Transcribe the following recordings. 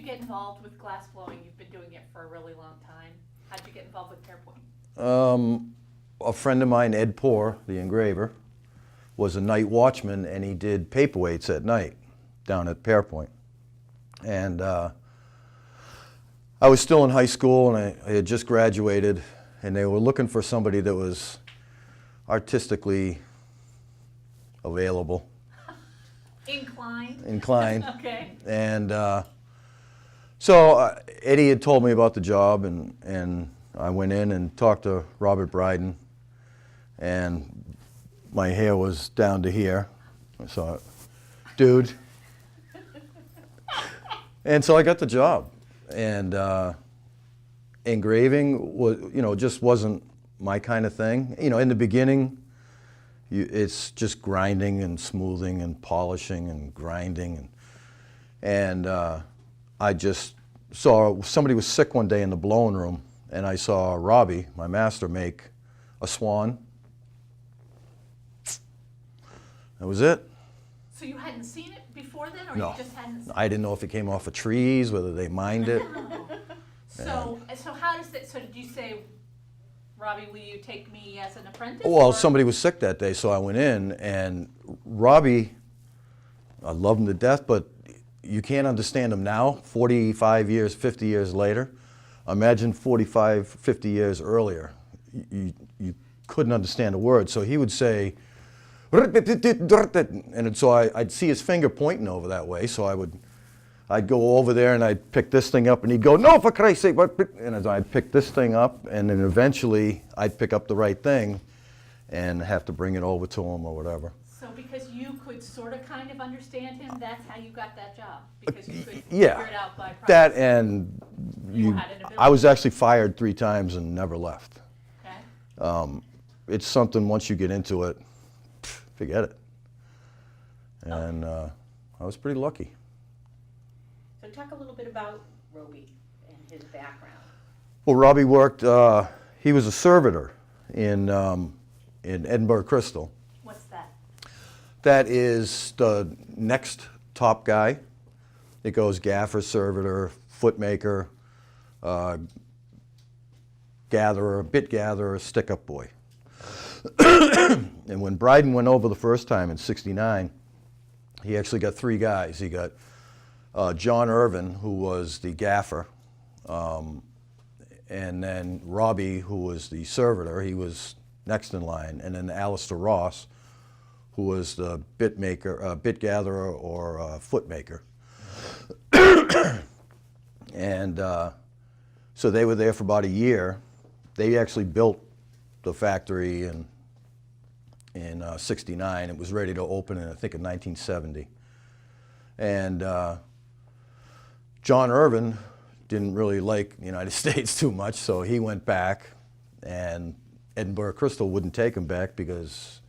you get involved with glass blowing? You've been doing it for a really long time. How did you get involved with Pairpoint? A friend of mine, Ed Poor, the engraver, was a night watchman, and he did paperweights at night down at Pairpoint. And I was still in high school, and I had just graduated, and they were looking for somebody that was artistically available. Inclined. Okay. And so Eddie had told me about the job, and I went in and talked to Robert Bryden, and my hair was down to here. So, dude. And so I got the job, and engraving was, just wasn't my kind of thing. In the beginning, it's just grinding and smoothing and polishing and grinding, and I just saw somebody was sick one day in the blowing room, and I saw Robbie, my master, make a swan. That was it. So you hadn't seen it before then, or No. you just hadn't seen I didn't know if it came off of trees, whether they mined it. So how does that, so did you say, Robbie, will you take me as an apprentice? Well, or? somebody was sick that day, so I went in, and Robbie, I love him to death, but you can't understand him now, 45 years, 50 years later. Imagine 45, 50 years earlier. You couldn't understand a word, so he would say, and so I'd see his finger pointing over that way, so I'd go over there and I'd pick this thing up, and he'd go, "No, for Christ's sake," and I'd pick this thing up, and then eventually I'd pick up the right thing and have to bring it over to him or whatever. So because you could sort of kind of understand him, that's how you got that job? Because you could Yeah, figure it out by process? that and You had an ability. I was actually fired 3 times and never left. Okay. It's something, once you get into it, forget it. And I was pretty lucky. So talk a little bit about Roby and his background. Well, Robbie worked, he was a servitor in Edinburgh Crystal. What's that? That is the next top guy. It goes gaffer, servitor, footmaker, gatherer, bit gatherer, stick-up boy. And when Bryden went over the first time in '69, he actually got 3 guys. He got John Irvin, who was the gaffer, and then Robbie, who was the servitor. He was next in line, and then Alistair Ross, who was the bit maker, bit gatherer, or foot maker. And so they were there for about a year. They actually built the factory in '69. It was ready to open in, I think, in 1970. And John Irvin didn't really like the United States too much, so he went back, and Edinburgh Crystal wouldn't take him back because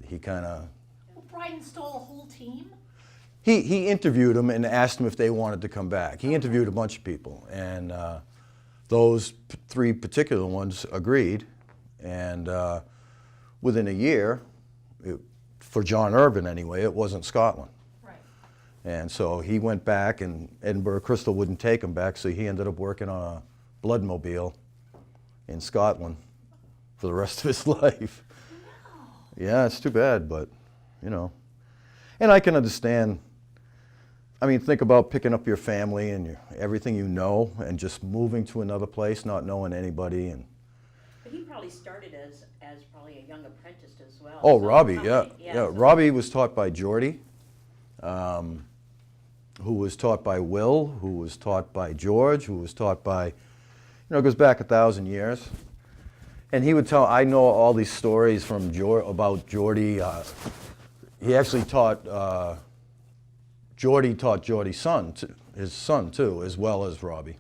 he kind of... Well, Bryden stole a whole team? He interviewed them and asked them if they wanted to come back. He interviewed a bunch of people, and those 3 particular ones agreed. And within a year, for John Irvin anyway, it wasn't Scotland. Right. And so he went back, and Edinburgh Crystal wouldn't take him back, so he ended up working on a bloodmobile in Scotland for the rest of his life. No. Yeah, it's too bad, but, And I can understand. I mean, think about picking up your family and everything you know and just moving to another place, not knowing anybody. And But he probably started as probably a young apprentice as well. oh, So Robbie, probably- yeah. so- Robbie was taught by Geordie, who was taught by Will, who was taught by George, who was taught by, it goes back 1,000 years. And he would tell, I know all these stories from about Geordie. He actually taught, Geordie taught Geordie's son, his son too, as well as Robbie.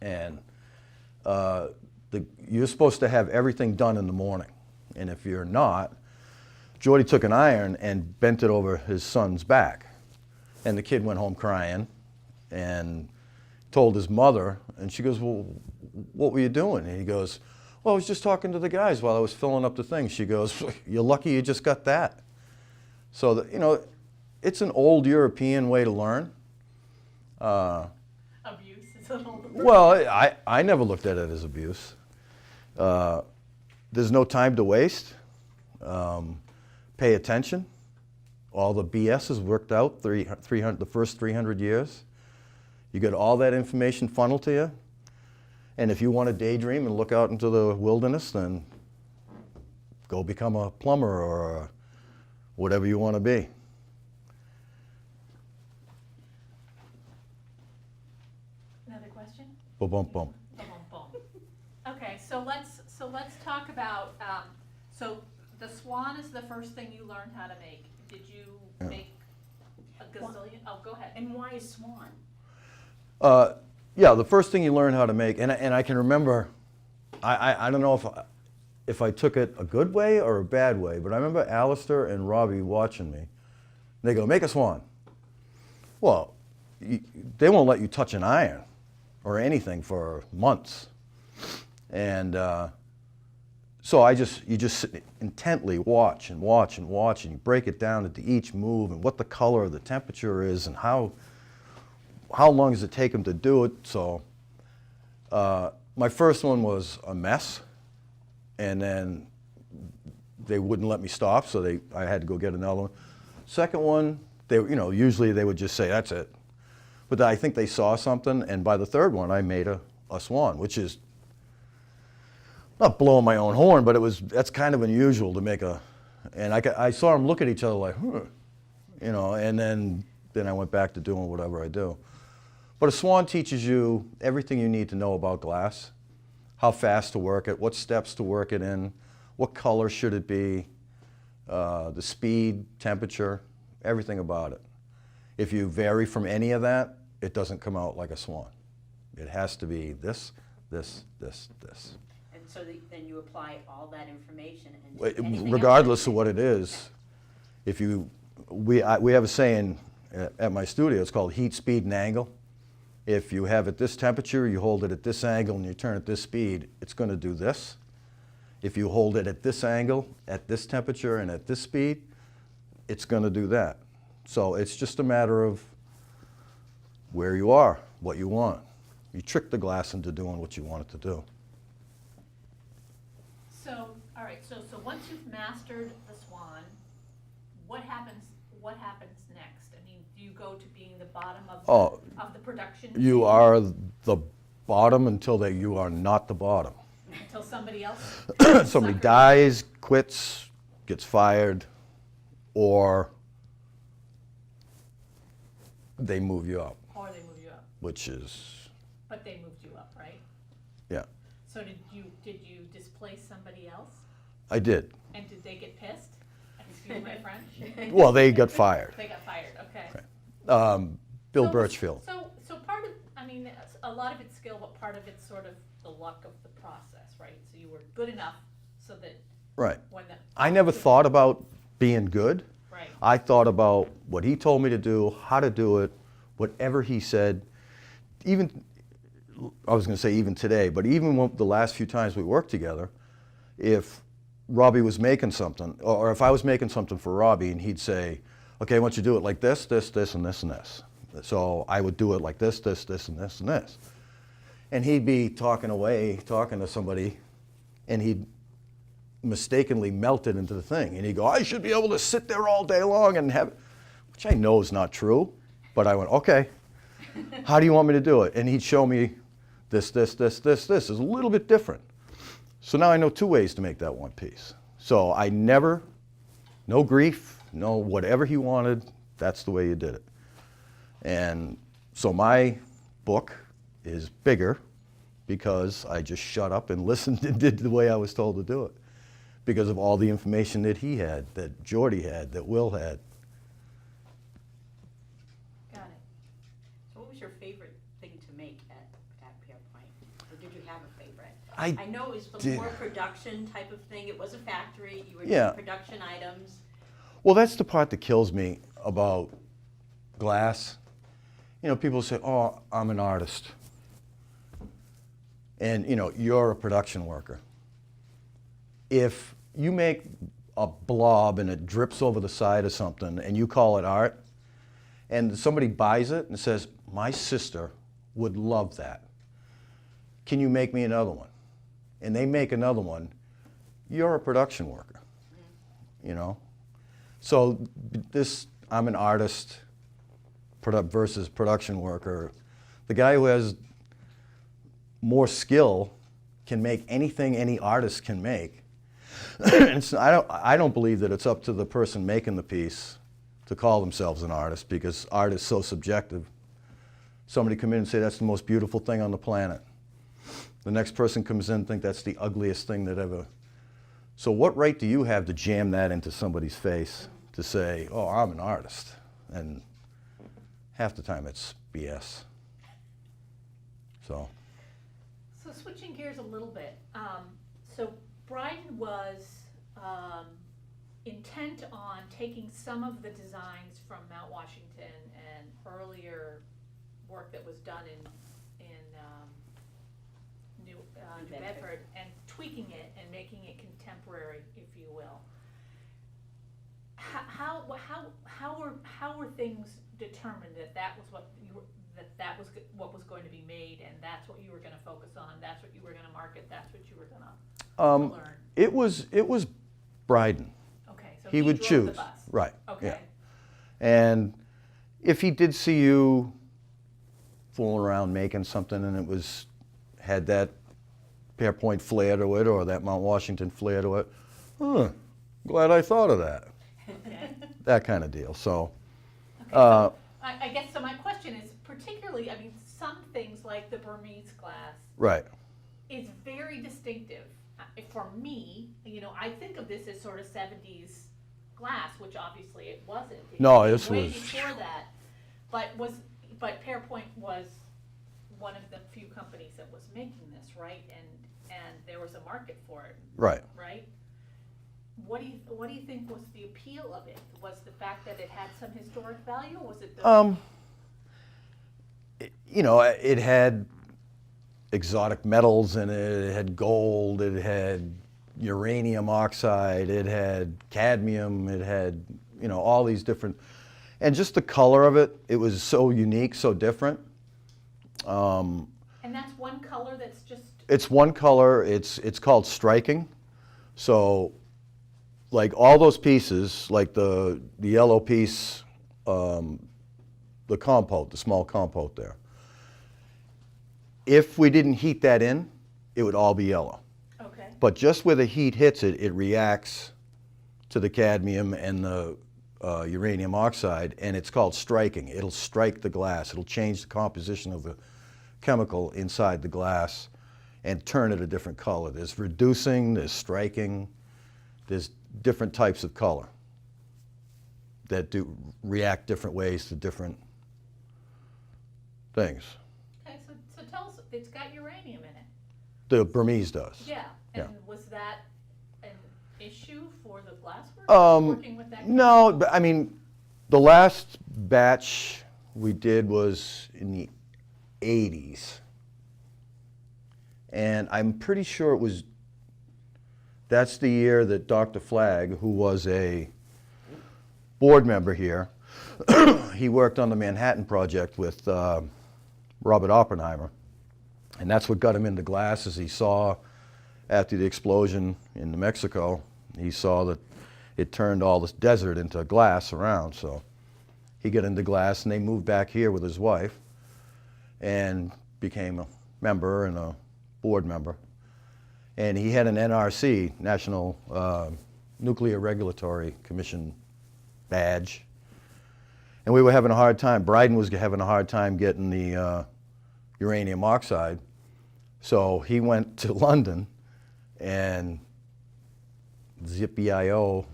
And you're supposed to have everything done in the morning. And if you're not, Geordie took an iron and bent it over his son's back. And the kid went home crying and told his mother, and she goes, "Well, what were you doing?" And he goes, "Well, I was just talking to the guys while I was filling up the thing." She goes, "You're lucky you just got that." So, it's an old European way to learn. Abuse is a little. Well, I never looked at it as abuse. There's no time to waste. Pay attention. All the BS is worked out the first 300 years. You get all that information funneled to you. And if you want to daydream and look out into the wilderness, then go become a plumber or whatever you want to be. Another question? Boom, boom, boom. Boom, boom, boom. Okay, so let's talk about, so the swan is the first thing you learned how to make. Did you make a gazillion? Oh, go ahead. And why is swan? Yeah, the first thing you learn how to make, and I can remember, I don't know if I took it a good way or a bad way, but I remember Alistair and Robbie watching me. They go, make a swan. Well, they won't let you touch an iron or anything for months. And so you just sit intently watch and watch and watch, and you break it down into each move and what the color, the temperature is, and how long does it take them to do it. So my first one was a mess, and then they wouldn't let me stop, so I had to go get another one. Second one, usually they would just say, that's it. But I think they saw something, and by the third one, I made a swan, which is not blowing my own horn, but that's kind of unusual to make and I saw them look at each other like, and then I went back to doing whatever I do. But a swan teaches you everything you need to know about glass, how fast to work it, what steps to work it in, what color should it be, the speed, temperature, everything about it. If you vary from any of that, it doesn't come out like a swan. It has to be this, this, this, this. And so then you apply all that information and anything Regardless else. of what it is, we have a saying at my studio, it's called heat, speed, and angle. If you have it this temperature, you hold it at this angle, and you turn at this speed, it's going to do this. If you hold it at this angle, at this temperature, and at this speed, it's going to do that. So it's just a matter of where you are, what you want. You trick the glass into doing what you want it to do. So, all right, so once you've mastered the swan, what happens next? I mean, do you go to being the bottom of the production? You chain are the bottom until you are not the bottom. until somebody else? Somebody sucker- dies, quits, gets fired, or they move you up, Or they move you up, which is, but they moved you up, right? yeah, So did you displace somebody else? I did. And did they get pissed? Excuse my French. Well, they got fired. They got fired, okay. Bill So- Birchfield. So part of, I mean, a lot of it's skill, but part of it's sort of the luck of the process, right? So you were good enough so that Right. when the. I never thought about being good. Right. I thought about what he told me to do, how to do it, whatever he said. Even, I was going to say even today, but even the last few times we worked together, if Robbie was making something, or if I was making something for Robbie, and he'd say, okay, I want you to do it like this, this, this, and this, and this. So I would do it like this, this, this, and this, and this. And he'd be talking to somebody, and he'd mistakenly melt it into the thing. And he'd go, I should be able to sit there all day long and have it, which I know is not true. But I went, okay, how do you want me to do it? And he'd show me this, this, this, this, this is a little bit different. So now I know two ways to make that one piece. So I never, no grief, no whatever he wanted, that's the way you did it. And so my book is bigger because I just shut up and listened and did the way I was told to do it. Because of all the information that he had, that Jordy had, that Will had. Got it. So what was your favorite thing to make at Pairpoint? Or did you have a favorite? I I know it was did. more production type of thing. It was a factory. You were Yeah. doing production items. Well, that's the part that kills me about glass. You know, people say, oh, I'm an artist. And, you know, you're a production worker. If you make a blob and it drips over the side of something and you call it art, and somebody buys it and says, my sister would love that. Can you make me another one? And they make another one. You're a production worker, you know? So this, I'm an artist versus production worker. The guy who has more skill can make anything any artist can make. I don't believe that it's up to the person making the piece to call themselves an artist, because art is so subjective. Somebody come in and say that's the most beautiful thing on the planet. The next person comes in and think that's the ugliest thing that ever. So what right do you have to jam that into somebody's face to say, oh, I'm an artist? And half the time it's BS. So switching gears a little bit, so Bryden was intent on taking some of the designs from Mount Washington and earlier work that was done in New Bedford and tweaking it and making it contemporary, if you will. How were things determined that that was what you were, that was what was going to be made, and that's what you were going to focus on, that's what you were going to market, that's what you were going to learn? It was Bryden. Okay, so He would drove choose. the bus. Right. Okay. Yeah. And if he did see you fooling around making something and it had that Pairpoint flair to it or that Mount Washington flair to it, glad I thought of that. Okay. That kind of deal. So, Okay, so I guess, so my question is particularly, I mean, some things like the Burmese glass right. is very distinctive. For me, you know, I think of this as sort of 70s glass, which obviously it wasn't. No, It this way was- before that. But Pairpoint was one of the few companies that was making this, right? And there was a market for it, Right. right? What do you think was the appeal of it? Was the fact that it had some historic value, or was it the You know, it had exotic metals in it. It had gold. It had uranium oxide. It had cadmium. It had, you know, all these different, and just the color of it. It was so unique, so different. And that's one color that's just It's one color. It's called striking. So, like all those pieces, like the yellow piece, the compote, the small compote there. If we didn't heat that in, it would all be yellow. okay. But just where the heat hits it, it reacts to the cadmium and the uranium oxide, and it's called striking. It'll strike the glass. It'll change the composition of the chemical inside the glass and turn it a different color. There's reducing, there's striking, there's different types of color that do react different ways to different things. Okay, so tell us, it's got uranium in it. The Burmese does. Yeah, and Yeah. was that an issue for the glassworks, Um, working with that? No, but I mean, the last batch we did was in the 80s. And I'm pretty sure that's the year that Dr. Flagg, who was a board member here, he worked on the Manhattan Project with Robert Oppenheimer. And that's what got him into glass, as he saw after the explosion in New Mexico, he saw that it turned all this desert into glass around. So he got into glass, and they moved back here with his wife and became a member and a board member. And he had an NRC, National Nuclear Regulatory Commission badge. And we were having a hard time. Bryden was having a hard time getting the uranium oxide. So he went to London and zippy-io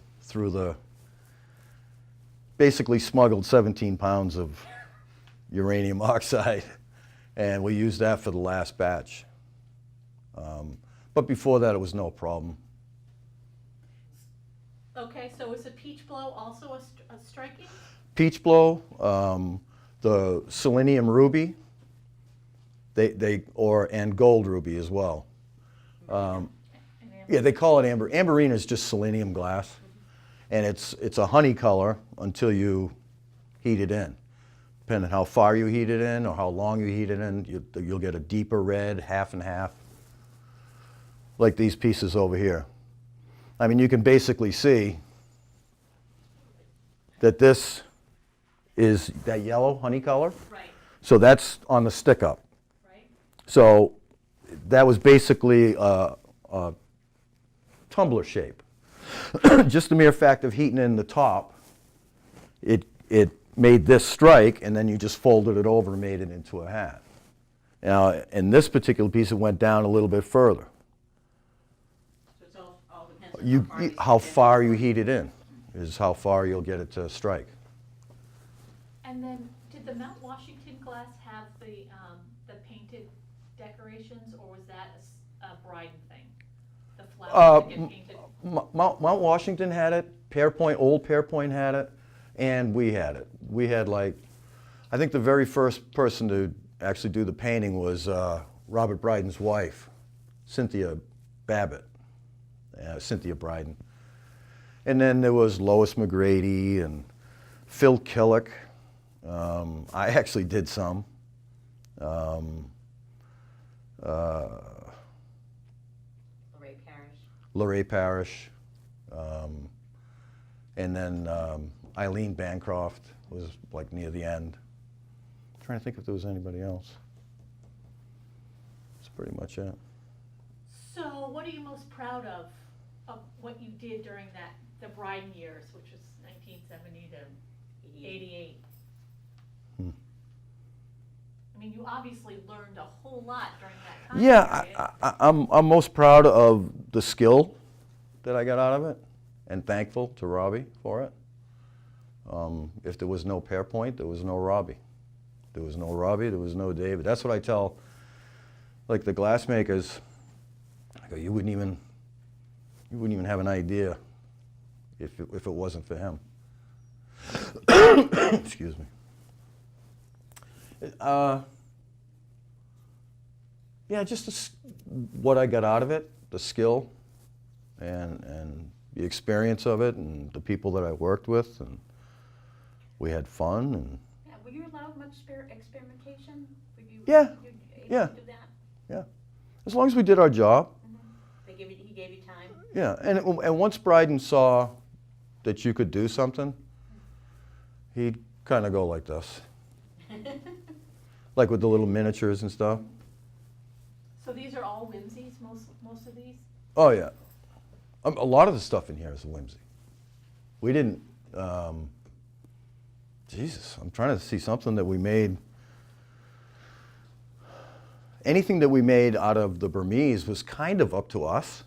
basically smuggled 17 pounds of uranium oxide. And we used that for the last batch. But before that, it was no problem. Okay, so is the peach blow also a striking? Peach blow, the selenium ruby, and gold ruby as well. Yeah, they call it amber. Amberine is just selenium glass, and it's a honey color until you heat it in. depending how far you heat it in or how long you heat it in, you'll get a deeper red, half and half, like these pieces over here. I mean, you can basically see that this is that yellow honey color. Right, So that's on the stick up. right? So that was basically a tumbler shape. Just the mere fact of heating in the top, it made this strike, and then you just folded it over and made it into a hat. Now, in this particular piece, it went down a little bit further. So it's all depends on How far you heat it in is how far you'll get it to strike. And then, did the Mount Washington glass have the painted decorations, or was that a Bryden thing? The flowers that get painted? Mount Washington had it, old Pairpoint had it, and we had it. We had I think the very first person to actually do the painting was Robert Bryden's wife, Cynthia Bryden. And then there was Lois McGrady and Phil Killick. I actually did some. Lorraine Parrish. And then Eileen Bancroft was near the end. I'm trying to think if there was anybody else. That's pretty much it. So, what are you most proud of what you did during the Bryden years, which was 1970 to 88? I mean, you obviously learned a whole lot during that time period. I'm most proud of the skill that I got out of it, and thankful to Robbie for it. If there was no Pairpoint, there was no Robbie. There was no Robbie, there was no David. That's what I tell, the glassmakers. I go, you wouldn't even have an idea if it wasn't for him. Excuse me. Yeah, just what I got out of it, the skill, and the experience of it, and the people that I worked with, and we had fun. And Yeah, were you allowed much experimentation? Were you Yeah, able yeah. to do that? yeah, as long as we did our job. He gave you time? Yeah, and once Bryden saw that you could do something, he'd kind of go like this, like with the little miniatures and stuff. So these are all whimsies, most of these? Oh yeah, a lot of the stuff in here is a whimsy. We didn't. Jesus, I'm trying to see something that we made. Anything that we made out of the Burmese was kind of up to us,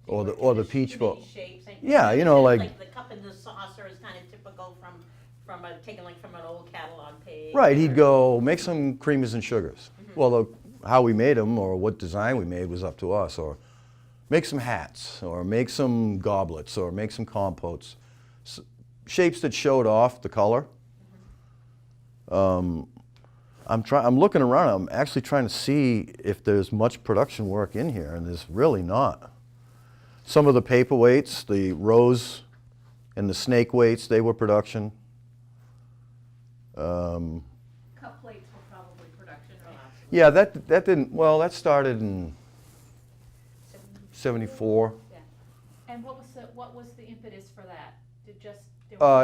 or the peach bowl. Shapes. Yeah, like the cup and the saucer is kind of typical from taken from an old catalog page. Right, he'd go make some creamers and sugars. Well, how we made them or what design we made was up to us. Or make some hats, or make some goblets, or make some compotes. Shapes that showed off the color. I'm looking around. I'm actually trying to see if there's much production work in here, and there's really not. Some of the paperweights, the rose and the snake weights, they were production. Cup plates were probably production, right? Yeah, that didn't. Well, that started in '74. Yeah. And what was the impetus for that?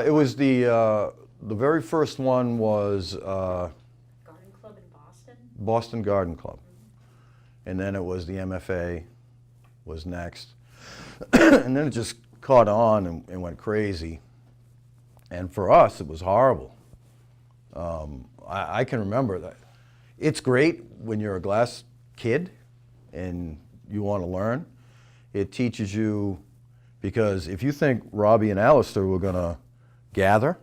It was the very first one was Garden Club in Boston? Boston Garden Club, and then it was the MFA was next, and then it just caught on and went crazy. And for us, it was horrible. I can remember that. It's great when you're a glass kid and you want to learn. It teaches you, because if you think Robbie and Alistair were going to gather,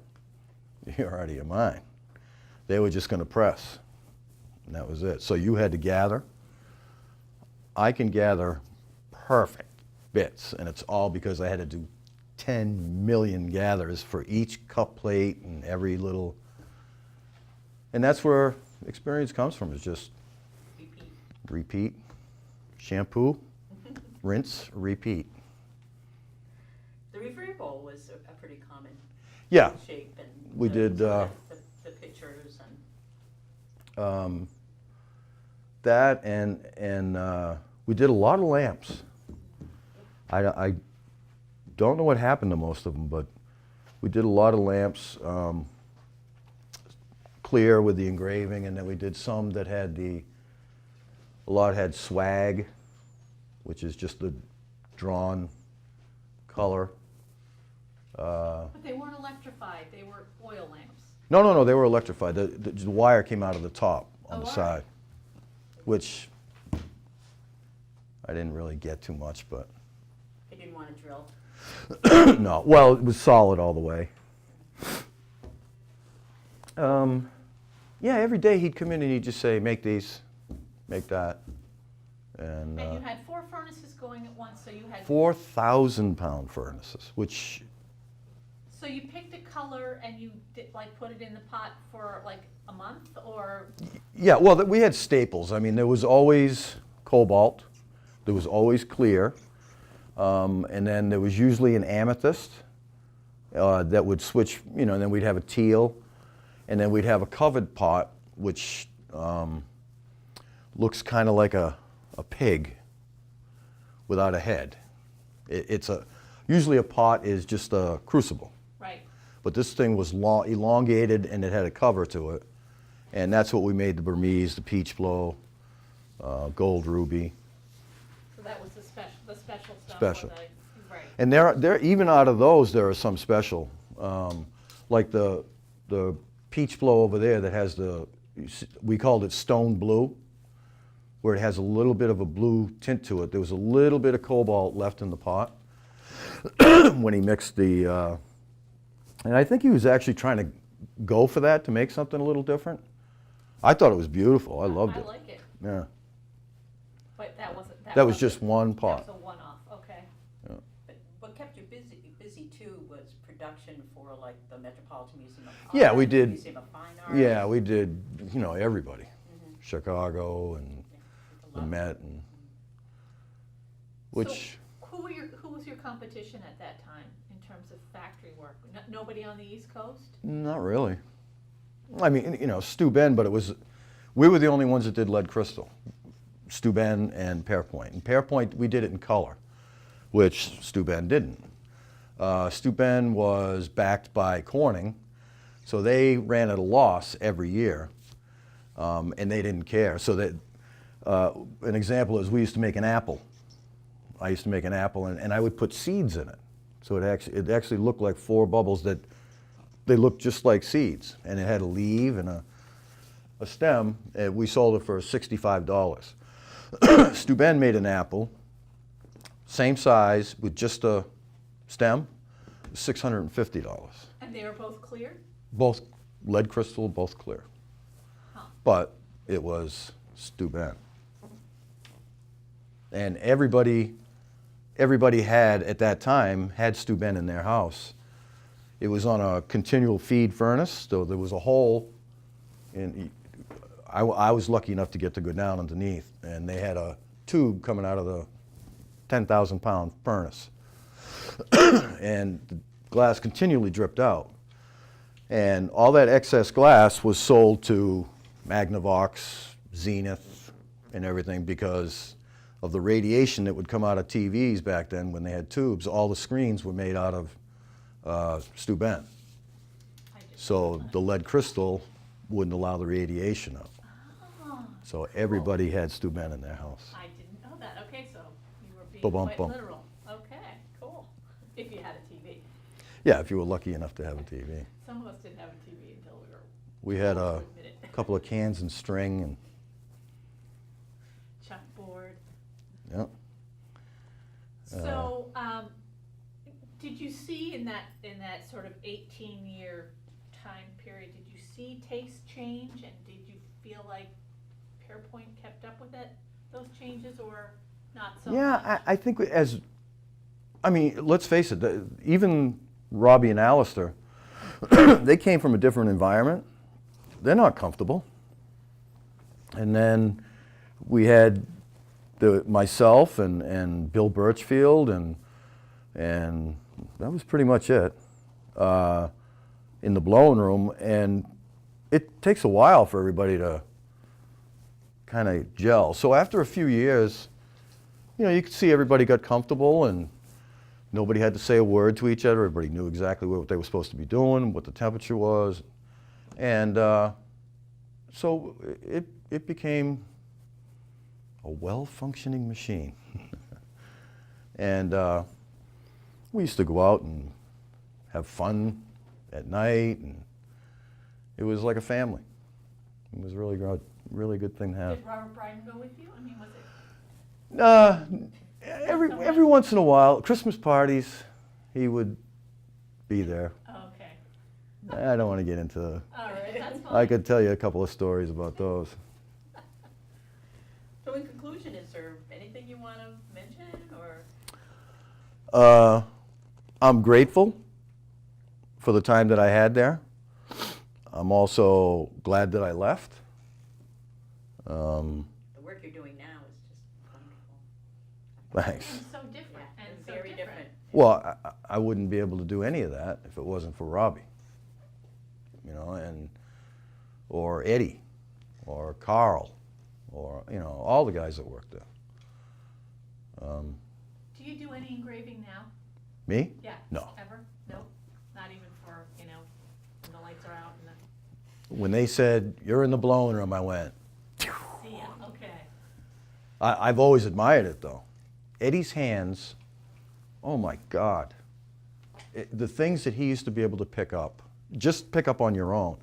you're out of your mind. They were just going to press, and that was it. So you had to gather. I can gather perfect bits, and it's all because I had to do 10 million gathers for each cup plate and every little. And that's where experience comes from, is just repeat, shampoo, rinse, repeat. The referee bowl was a pretty common Yeah, shape. And we did. The pictures and? That and we did a lot of lamps. I don't know what happened to most of them, but we did a lot of lamps, clear with the engraving, and then we did some that had a lot had swag, which is just the drawn color. But they weren't electrified, they were oil lamps. No, they were electrified. The wire came out of the top on the all side, right. which I didn't really get too much, but They didn't want to drill? no. Well, it was solid all the way. Yeah, every day he'd come in and he'd just say, make these, make that. And And you had 4 furnaces going at once, so you had. 4,000-pound furnaces, which, So you picked a color and you did, like, put it in the pot for like a month, or? yeah, well, we had staples. I mean, there was always cobalt, there was always clear, and then there was usually an amethyst that would switch, and then we'd have a teal, and then we'd have a covered pot, which looks kind of like a pig without a head. Usually a pot is just a crucible. Right. But this thing was elongated and it had a cover to it. And that's what we made the Burmese, the peach blow, gold ruby. So that was the special stuff. Special. Right. And there even out of those there are some special. Like the peach blow over there that has we called it stone blue, where it has a little bit of a blue tint to it. There was a little bit of cobalt left in the pot when he mixed the, and I think he was actually trying to go for that to make something a little different. I thought it was beautiful. I loved it. I like it, Yeah. but that wasn't. That was wasn't- just one That pot. was a one-off, okay. But what kept you busy too was production for like the Metropolitan Museum of Art. Yeah, we did. Museum of Fine Art. Yeah, we did, everybody. Chicago and the Met, and which, So who was your competition at that time in terms of factory work? Nobody on the East Coast? not really. I mean, Steuben, but we were the only ones that did lead crystal. Steuben and Pairpoint. And Pairpoint, we did it in color, which Steuben didn't. Steuben was backed by Corning, so they ran at a loss every year, and they didn't care. So that an example is we used to make an apple. I used to make an apple, and I would put seeds in it. So it actually looked like 4 bubbles that they looked just like seeds, and it had a leaf and a stem. And we sold it for $65. Steuben made an apple, same size with just a stem, $650. And they were both clear? Both lead crystal, both clear. Huh. But it was Steuben. And everybody had, at that time, had Steuben in their house. It was on a continual feed furnace, so there was a hole. I was lucky enough to get to go down underneath, and they had a tube coming out of the 10,000-pound furnace. And the glass continually dripped out. And all that excess glass was sold to Magnavox, Zenith, and everything because of the radiation that would come out of TVs back then when they had tubes. All the screens were made out of Steuben. So the lead crystal wouldn't allow the radiation up. Oh, So everybody had Steuben in their house. I didn't know that. Okay, so you were being Ba-bum, quite bum. literal. Okay, cool. If you had a TV. Yeah, if you were lucky enough to have a TV. Some of us didn't have a TV until we were We had old a to admit it. couple of cans and string, and Chalkboard. yeah. So, did you see in that sort of 18-year time period, did you see taste change, and did you feel like Pairpoint kept up with those changes, or not so much? Yeah, I think let's face it, even Robbie and Alistair, they came from a different environment. They're not comfortable. And then we had myself and Bill Birchfield, and that was pretty much it in the blowing room. And it takes a while for everybody to kind of gel. So after a few years, you could see everybody got comfortable and nobody had to say a word to each other. Everybody knew exactly what they were supposed to be doing, what the temperature was. And so it became a well-functioning machine. And we used to go out and have fun at night, and it was like a family. It was really good thing to have. Did Robert Bryden go with you? I mean, was it? Every once in a while, Christmas parties, he would be there. Oh, okay. I don't want to get into. All right, that's fine. I could tell you a couple of stories about those. So in conclusion, is there anything you want to mention, or? I'm grateful for the time that I had there. I'm also glad that I left. The work you're doing now is just wonderful. Thanks. And so different, Yeah, and and so very different. Well, I wouldn't be able to do any of that if it wasn't for Robbie, or Eddie, or Carl, or all the guys that worked there. Do you do any engraving now? Me? Yeah. No. Ever? No? Not even for, when the lights are out and When they said, "You're in the blowing room," I went. see ya, okay. I've always admired it, though. Eddie's hands, oh my God. The things that he used to be able to pick up, just pick up on your own.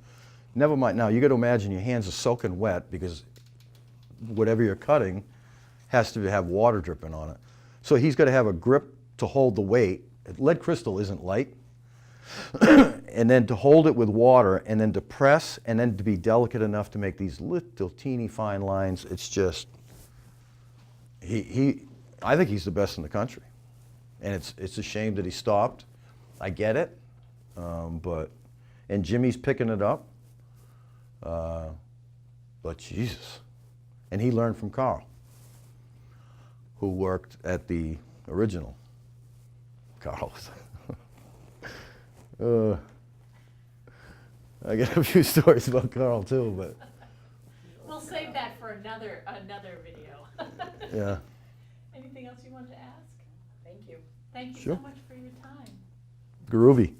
Never mind, now you got to imagine your hands are soaking wet because whatever you're cutting has to have water dripping on it. So he's got to have a grip to hold the weight. Lead crystal isn't light. And then to hold it with water, and then to press, and then to be delicate enough to make these little teeny fine lines. It's just, I think he's the best in the country. And it's a shame that he stopped. I get it, and Jimmy's picking it up. But Jesus. And he learned from Carl, who worked at the original Carl's. I got a few stories about Carl too, but We'll save that for another video. yeah. Anything else you want to ask? Thank you. Thank you Sure. so much for your time. Groovy.